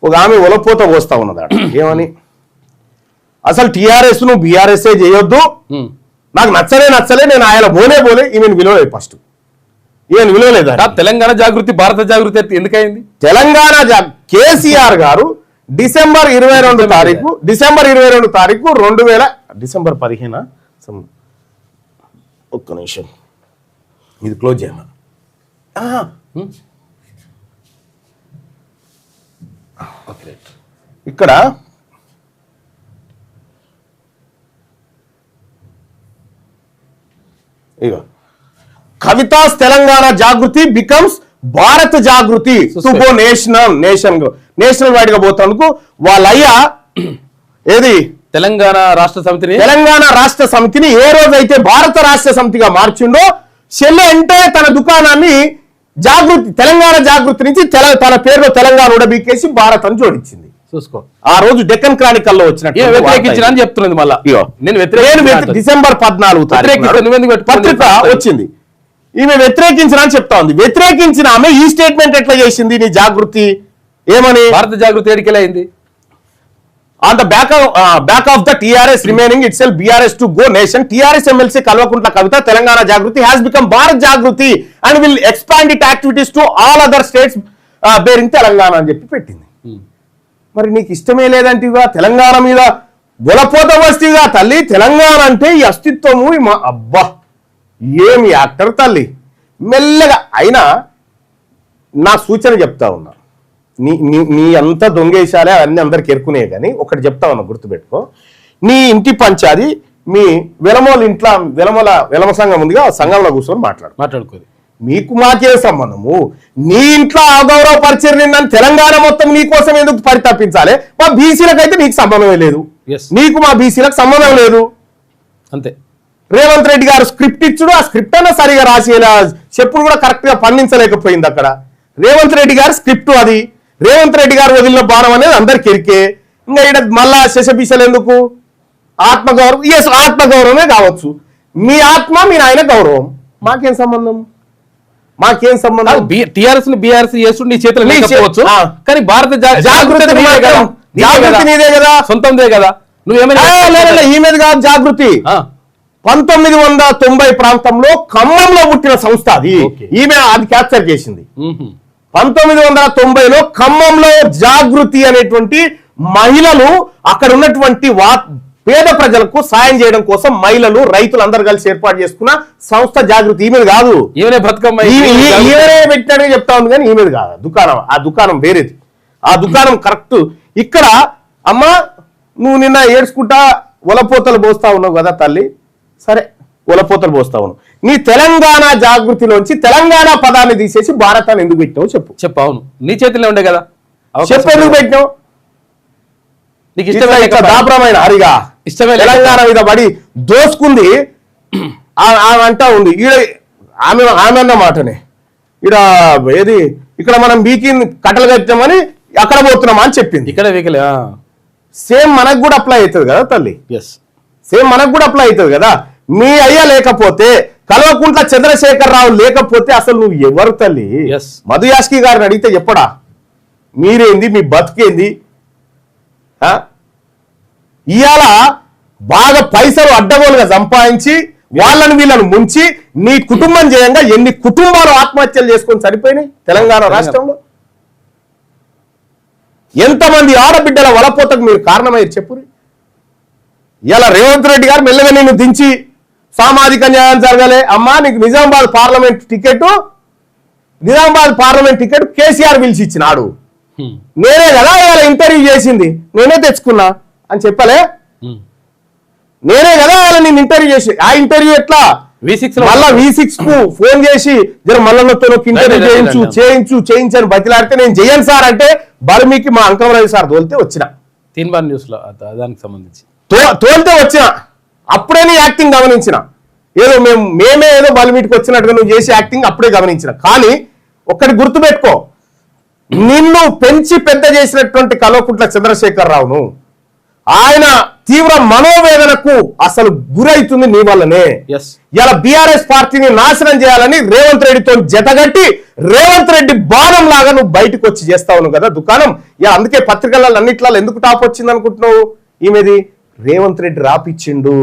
ఒక ఆమె ఒలపోత పోస్తా ఉన్నదాడు ఏమని, అసలు టీఆర్ఎస్ ను బీఆర్ఎస్ఏ చేయొద్దు, నాకు నచ్చలే నేను ఆయన పోలే ఈమెను విలువలేదు. ఫస్ట్ ఈమెను విలువలేదు. తెలంగాణ జాగృతి భారత జాగృతి ఎందుకైంది? తెలంగాణ కేసీఆర్ గారు డిసెంబర్ 22 తారీఖు డిసెంబర్ 15 ఒక్క నిమిషం ఇది క్లోజ్ చేయమా. ఇక్కడ ఇగో కవితాస్ తెలంగాణ జాగృతి బికమ్స్ భారత జాగృతి టు గో నేషనల్ వైడ్ గా పోతానికి వాళ్ళయ్యా ఏది తెలంగాణ రాష్ట్ర సమితిని ఏ రోజైతే భారత రాష్ట్ర సమితిగా మార్చిండో చెల్లె అంటే తన దుకాణాన్ని తెలంగాణ జాగృతి నుంచి తన పేరులో తెలంగాణ ఉడబీకేసి భారత్ అని జోడించింది. చూసుకో, ఆ రోజు డెక్కన్ క్రానికల్లో వచ్చినట్టు వ్యతిరేకించిన చెప్తున్నది. మళ్ళా నేను డిసెంబర్ 14 పత్రిక వచ్చింది, ఈమె వ్యతిరేకించిన అని చెప్తా ఉంది. వ్యతిరేకించిన ఆమె ఈ స్టేట్మెంట్ ఎట్లా చేసింది? నీ జాగృతి ఏమని? భారత జాగృతి ఎడికెళ్ళైంది. On the back of the TRS remaining itself BRS to go nation, TRS MLC Kalvakuntla Kavita Telangana Jagruti has become Bharat Jagruti and will expand its activities to all other states bearing Telangana అని చెప్పి పెట్టింది. మరి నీకు ఇష్టమే లేదంటిగా తెలంగాణ మీద బొలపోత వస్తీగా తల్లి. తెలంగాణ అంటే ఈ అస్తిత్వము అబ్బా ఏమి యాక్టర్ తల్లి. మెల్లగా అయినా నా సూచన చెప్తా ఉన్నా, నీ అంతా దొంగేశాలే అవన్నీ అందరికి ఎరుకునే కానీ ఒకటి చెప్తా ఉన్నా గుర్తుపెట్టుకో. నీ ఇంటి పంచాది మీ వెలమ సంఘం ఉందిగా, సంఘంలో కూర్చొని మాట్లాడుకోదు. మీకు మాకే సంబంధము? నీ ఇంట్లో అగౌరవపరిచారు నిన్నని తెలంగాణ మొత్తం నీ కోసం ఎందుకు పరితపించాలి? మా బీసీలకు అయితే నీకు సంబంధమే లేదు, నీకు మా బీసీలకు సంబంధం లేదు అంతే. రేవంత్ రెడ్డి గారు స్క్రిప్ట్ ఇచ్చుడు, ఆ స్క్రిప్ట్ అన్నా సరిగా రాసేలా చెప్పుడు కూడా కరెక్ట్ గా పండించలేకపోయింది. అక్కడ రేవంత్ రెడ్డి గారు స్క్రిప్ట్ అది, రేవంత్ రెడ్డి గారు వదిలిన బాణం అనేది అందరికి ఎరికే. ఇంకా ఇక్కడ మళ్ళా శశబీసలు ఎందుకు? ఆత్మగౌరవం, ఆత్మగౌరవమే కావచ్చు. మీ ఆత్మ మీ నాయన గౌరవం, మాకేం సంబంధం? టిఆర్ఎస్ బీఆర్ఎస్ చేస్తుండే నీ చేతులు లేకపోవచ్చు, కానీ భారత జాగృతి నీదే కదా, సొంతందే కదా. నువ్వేమైనా ఈమెది కాదు జాగృతి. 1990 ప్రాంతంలో ఖమ్మంలో పుట్టిన సంస్థ అది. ఈమె అది క్యాప్చర్ చేసింది. 1990లో ఖమ్మంలో జాగృతి అనేటువంటి మహిళలు అక్కడ ఉన్నటువంటి పేద ప్రజలకు సాయం చేయడం కోసం మహిళలు రైతులు అందరు కలిసి ఏర్పాటు చేసుకున్న సంస్థ జాగృతి. ఈమెది కాదు, ఈమెనే బతుకమ్మ ఈమెనే పెట్టినట్టుగా చెప్తా ఉంది కానీ ఈమెది కాదు. దుకాణం, ఆ దుకాణం వేరేది. ఆ దుకాణం కరెక్ట్. ఇక్కడ అమ్మ నువ్వు నిన్న ఏడ్చుకుంటా ఒలపోతలు పోస్తా ఉన్నావు కదా తల్లి, సరే ఒలపోతలు పోస్తా ఉన్నావు. నీ తెలంగాణ జాగృతిలోంచి తెలంగాణ పదాన్ని తీసేసి భారత్ అని ఎందుకు పెట్టినావు చెప్పు. అవును, నీ చేతిలో ఉండే కదా, చెప్పు ఎందుకు పెట్టినావు? నీకు ఇష్టమైన దాపరమైన హరిగా ఇష్టమే తెలంగాణ మీద పడి దోసుకుంది ఆమె అంటా ఉంది. ఆమె అన్న మాటనే ఈడ ఏది ఇక్కడ మనం బీకి కట్టలు కట్టామని అక్కడ పోతున్నామా అని చెప్పింది. ఇక్కడ వీకలే సేమ్ మనకు కూడా అప్లై అవుతుంది కదా తల్లి, సేమ్ మనకు కూడా అప్లై అవుతుంది కదా. మీ అయ్య లేకపోతే, కల్వకుంట్ల చంద్రశేఖరరావు లేకపోతే అసలు నువ్వు ఎవరు తల్లి? మధు యాష్కి గారిని అడిగితే చెప్పడా మీరేంది, మీ బతుకేంది? ఇవాళ బాగా పైసలు అడ్డగోలుగా సంపాదించి వాళ్ళని వీళ్ళని ముంచి నీ కుటుంబం చేయంగా ఎన్ని కుటుంబాలు ఆత్మహత్యలు చేసుకొని చనిపోయినాయి తెలంగాణ రాష్ట్రంలో? ఎంతమంది ఆడబిడ్డల వలపోతకు మీరు కారణమయ్యారు చెప్పురు? ఇలా రేవంత్ రెడ్డి గారు మెల్లగా నిన్ను దించి సామాజిక న్యాయం జరగాలి అమ్మా, నీకు నిజామాబాద్ పార్లమెంట్ టికెట్ కేసీఆర్ పిలిచి ఇచ్చినాడు. నేనే కదా ఇలా ఇంటర్వ్యూ చేసింది, నేనే తెచ్చుకున్నా అని చెప్పలే? నేనే కదా ఇలా నేను ఇంటర్వ్యూ చేసి, ఆ ఇంటర్వ్యూ ఎట్లా మళ్ళా V6 కు ఫోన్ చేసి జర మల్లన్నతో ఇంటర్వ్యూ చేయించని బతిలాడితే నేను చెయ్యను సార్ అంటే బర్మీకి మా అంకం రవి సార్ తోలితే వచ్చిన తీన్బార్ న్యూస్ లో దానికి సంబంధించి తోలితే వచ్చిన అప్పుడే నీ యాక్టింగ్ గమనించిన. ఏదో మేమే ఏదో బలిమీటికి వచ్చినట్టుగా నువ్వు చేసే యాక్టింగ్ అప్పుడే గమనించిన. కానీ ఒక్కటి ఆయన తీవ్ర మనోవేదనకు అసలు గురైతుంది నీ వల్లనే. ఇలా బీఆర్ఎస్ పార్టీని నాశనం చేయాలని రేవంత్ రెడ్డితో జతగట్టి రేవంత్ రెడ్డి బాణం లాగా నువ్వు బయటకు వచ్చి చేస్తావు కదా దుకాణం. ఇలా అందుకే పత్రికలలో అన్నిట్లో ఎందుకు టాప్ వచ్చింది అనుకుంటున్నావు? ఈమెది రేవంత్ రెడ్డి రాపిచ్చిండు,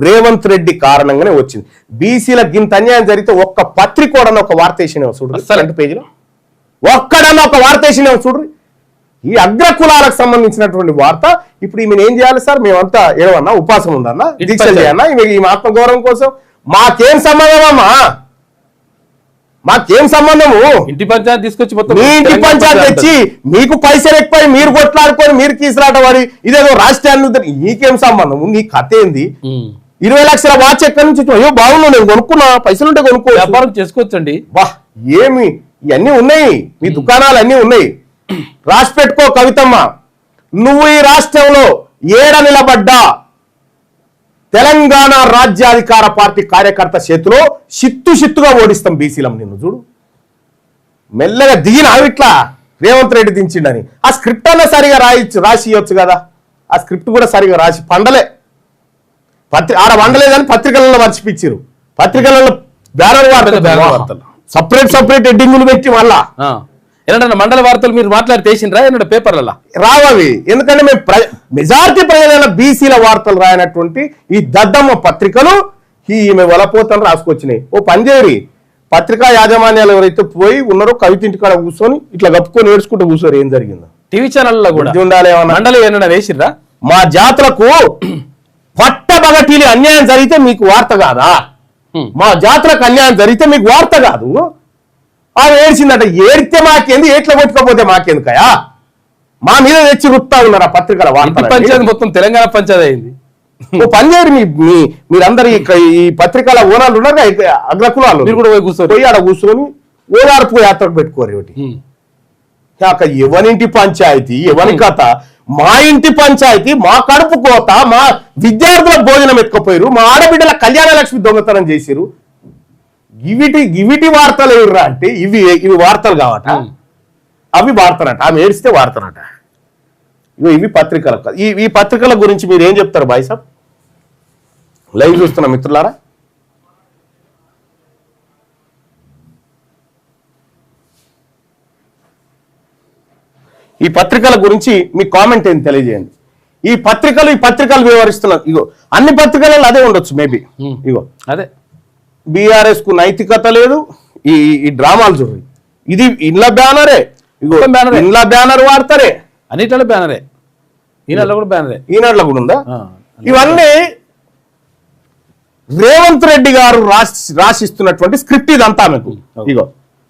రేవంత్ రెడ్డి కారణంగానే వచ్చింది. బీసీలకు ఇంత అన్యాయం జరిగితే ఒక్క పత్రికోడన్న ఒక వార్త వేసినావు చూడు, ఫ్రంట్ పేజీలో ఒక్కడన్నా ఒక వార్త వేసినావు చూడు. ఈ అగ్రకులాలకు సంబంధించినటువంటి వార్త. ఇప్పుడు ఈమెను ఏం చేయాలి సార్? మేమంతా ఏమన్నా ఉపాసం ఉందన్నా, దీక్ష చేయన్నా ఈ ఆత్మగౌరవం కోసం? మాకేం సంబంధం అమ్మా? మాకేం సంబంధము? ఇంటి పంచాయతీ తీసుకొచ్చి మొత్తం మీ ఇంటి పంచాయతీ తెచ్చి మీకు పైసలు ఎక్కువ మీరు కొట్లాడుకొని మీరు కీసులాట వాడి ఇదేదో రాష్ట్రాన్ని నీకేం సంబంధం? నీ కథ ఏంది? 20 లక్షల వాచ్ ఎక్కడి నుంచి? అయ్యో బాగున్నావు, నేను కొనుక్కున్నా, పైసలుంటే కొనుక్కో, వ్యాపారం చేసుకోవచ్చండి. వా ఏమి ఇవన్నీ ఉన్నాయి, మీ దుకాణాలు అన్నీ ఉన్నాయి. రాసి పెట్టుకో కవితమ్మ, నువ్వు ఈ రాష్ట్రంలో ఏడ నిలబడ్డా తెలంగాణ రాజ్యాధికార పార్టీ కార్యకర్త చేతిలో చిత్తుగా ఓడిస్తాం బీసీలం. నిన్ను చూడు మెల్లగా దిగిన ఇట్లా రేవంత్ రెడ్డి దించిండని. ఆ స్క్రిప్ట్ అన్నా సరిగా రాసి ఇవ్వచ్చు కదా. ఆ స్క్రిప్ట్ కూడా సరిగా రాసి పండలే, ఆడ వండలేదని పత్రికలలో మర్చిపించారు. పత్రికలలో బ్యానర్ వార్తలు సపరేట్ ఎడ్డింగులు పెట్టి మళ్ళా ఏంటంటే మండల వార్తలు మీరు మాట్లాడి తీసిండ్రా ఏంటంటే పేపర్లలో రావవి. ఎందుకంటే మేము మెజారిటీ ప్రజల బీసీల వార్తలు రాయనటువంటి ఈ దద్దమ్మ పత్రికలు ఈమె వలపోతలు రాసుకొచ్చినాయి. ఓ పంజేరి పత్రికా యాజమాన్యాలు ఎవరైతే పోయి ఉన్నారో కవిత ఇంటికాడ కూర్చొని ఇట్లా కప్పుకొని ఏడ్చుకుంటూ కూర్చోరు. ఏం జరిగిందో టీవీ ఛానల్లో కూడా ఉండాలి. మండలి ఏమన్నా వేసిర్రా? మా జాతులకు పట్టబగటీలి అన్యాయం జరిగితే మీకు వార్త కాదా? మా జాతులకు అన్యాయం జరిగితే మీకు వార్త కాదు? ఆమె ఏడ్చిందట. ఏడితే మాకేంది, ఏట్లా కొట్టుకోపోతే మాకెందుకయా? మా మీద తెచ్చి రుత్తా ఉన్నారు ఆ పత్రికల వార్త. పంచాయతీ మొత్తం తెలంగాణ పంచాయతీ అయింది. ఓ పనిచేయరు మీరందరు ఈ పత్రికల ఓనాలు ఉన్నారు, అగ్రకులాలు మీరు కూడా పోయి కూర్చొని పోయి ఆడ కూర్చొని ఓదార్పు యాత్రకు పెట్టుకోరు. ఒకటి ఎవరింటి పంచాయతీ, ఎవరి కథ? మా ఇంటి పంచాయతీ, మా కడుపు కోత, మా విద్యార్థుల భోజనం ఎత్తుకపోయారు, మా ఆడబిడ్డల కళ్యాణ లక్ష్మి దొంగతనం చేసిరు. ఇవిటి వార్తలు ఎవర్రా అంటే ఇవి వార్తలు కావట, అవి వార్తనట. ఆమె ఏడిస్తే వార్తనట. ఇవి పత్రికల. ఈ పత్రికల గురించి మీరు ఏం చెప్తారు బాయ్ సాబ్? లైవ్ చూస్తున్నా మిత్రులారా. ఈ పత్రికల గురించి మీ కామెంట్ ఏంటి తెలియజేయండి. ఈ పత్రికలు వివరిస్తున్నారు. ఇగో అన్ని పత్రికలలో అదే ఉండొచ్చు మేబీ. ఇగో అదే బీఆర్ఎస్ కు నైతికత లేదు. ఈ డ్రామాలు చూడండి. ఇది ఇండ్ల బ్యానరే, ఇగో ఇండ్ల బ్యానర్ వాడతారే, అన్నిట్లో బ్యానరే, ఈనాడులో కూడా బ్యానరే, ఈనాడులో కూడా ఉందా? ఇవన్నీ రేవంత్ రెడ్డి గారు రాసిస్తున్నటువంటి స్క్రిప్ట్ ఇదంతా. మీకు ఇగో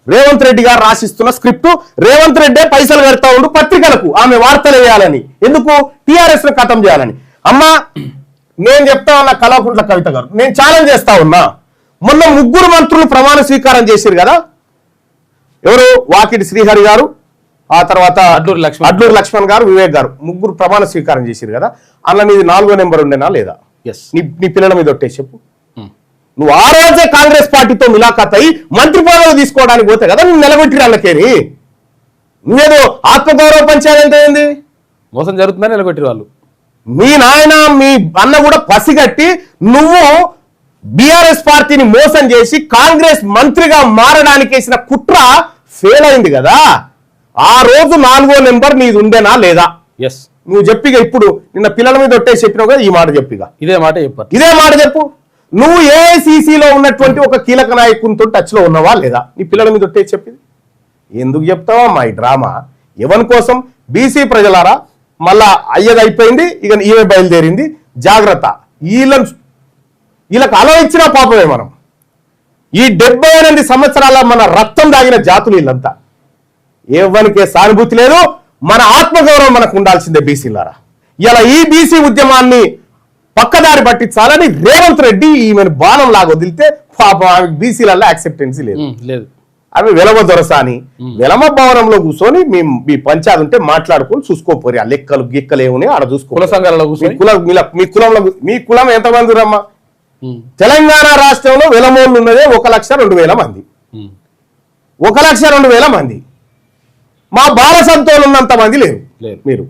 రేవంత్ రెడ్డి గారు రాసిస్తున్న స్క్రిప్ట్. రేవంత్ రెడ్డే పైసలు కడతా ఉండు పత్రికలకు ఆమె వార్తలు వేయాలని. ఎందుకు? టీఆర్ఎస్ ను ఖతం చేయాలని. అమ్మా నేను చెప్తా ఉన్నా కల్వకుంట్ల కవిత గారు, నేను ఛాలెంజ్ చేస్తా ఉన్నా. మొన్న 3 మంత్రులు ప్రమాణ స్వీకారం చేశారు కదా. ఎవరు? వాకిటి శ్రీహరి గారు, ఆ తర్వాత అడ్లూరు లక్ష్మణ్ గారు, వివేక్ గారు, 3 ప్రమాణ స్వీకారం చేశారు కదా. అలా నీది 4వ నెంబర్ ఉండేనా లేదా? నీ పిల్లల మీద ఒట్టేసి చెప్పు. నువ్వు ఆ రోజే కాంగ్రెస్ పార్టీతో ములాఖాత్ అయి మంత్రి పదవులు తీసుకోవడానికి పోతే కదా నువ్వు నిలబెట్టిరు. అన్నకేని నువ్వేదో ఆత్మగౌరవ పంచాయతీ ఏంది? మోసం జరుగుతుందని నిలబెట్టిరు వాళ్ళు. మీ నాయన మీ అన్న కూడా పసిగట్టి నువ్వు బీఆర్ఎస్ పార్టీని మోసం చేసి కాంగ్రెస్ మంత్రిగా మారడానికి వేసిన కుట్ర ఫెయిల్ అయింది కదా. ఆ రోజు 4వ నెంబర్ నీది ఉండేనా లేదా? నువ్వు చెప్పిగా. ఇప్పుడు నిన్న పిల్లల మీద ఒట్టేసి చెప్పినావు కదా, ఈ మాట చెప్పిగా. ఇదే మాట చెప్పు. నువ్వు ఏఐసిసిలో ఉన్నటువంటి ఒక కీలక నాయకునితో టచ్ లో ఉన్నావా లేదా? నీ పిల్లల మీద ఒట్టేసి చెప్పింది ఎందుకు చెప్తావా? మా ఈ డ్రామా ఎవరి కోసం? బీసీ ప్రజలారా, మళ్ళా అయ్యది అయిపోయింది, ఇక ఈమె బయలుదేరింది. జాగ్రత్త. వీళ్ళకి అలవ ఇచ్చినా పాపమే. మనం ఈ 78 సంవత్సరాల మన రక్తం దాగిన జాతులు వీళ్ళంతా. ఎవరికే సానుభూతి లేదు. మన ఆత్మగౌరవం మనకు ఉండాల్సిందే బీసీలారా. ఇలా ఈ బీసీ ఉద్యమాన్ని పక్కదారి పట్టించాలని రేవంత్ రెడ్డి ఈమెను బాణం లాగా వదిలితే పాపం ఆమె బీసీలలో యాక్సెప్టెన్సీ లేదు. అవి వెలమ దొరసాని వెలమ భవనంలో కూర్చొని మీ పంచాయతీ ఉంటే మాట్లాడుకొని చూసుకోపోరి. ఆ లెక్కలు గిక్కలు ఏమున్నాయి ఆడ చూసుకో. కుల సంఘాలలో మీ కులం ఎంతమంది రమ్మా? తెలంగాణ రాష్ట్రంలో వెలమోళ్ళు ఉన్నదే 1,02,000 మంది. 1,02,000 మంది. మా బాల సంతోలు ఉన్నంత మంది లేరు. మీరు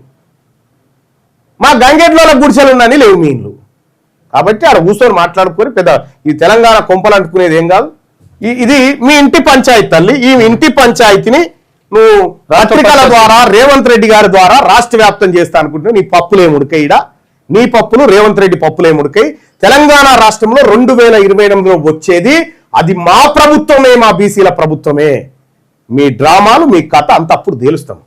మా గంగెడ్ల గుడిసెలు ఉన్నాయని లేవు మీ ఇండ్లు. కాబట్టి ఆడ కూర్చొని మాట్లాడుకొని పెద్ద ఈ తెలంగాణ కొంపలు అంటుకునేది ఏం కాదు. ఇది మీ ఇంటి పంచాయతీ తల్లి. ఈ ఇంటి పంచాయతీని నువ్వు పత్రికల ద్వారా రేవంత్ రెడ్డి గారి ద్వారా రాష్ట్ర వ్యాప్తం చేస్తా అనుకుంటున్నావు. నీ పప్పులే ముడికైడా, నీ పప్పులు రేవంత్ రెడ్డి పప్పులే ముడికై. తెలంగాణ రాష్ట్రంలో 2028లో వచ్చేది అది మా ప్రభుత్వమే, మా బీసీల ప్రభుత్వమే. మీ డ్రామాలు, మీ కథ అంత అప్పుడు తేలుస్తాం.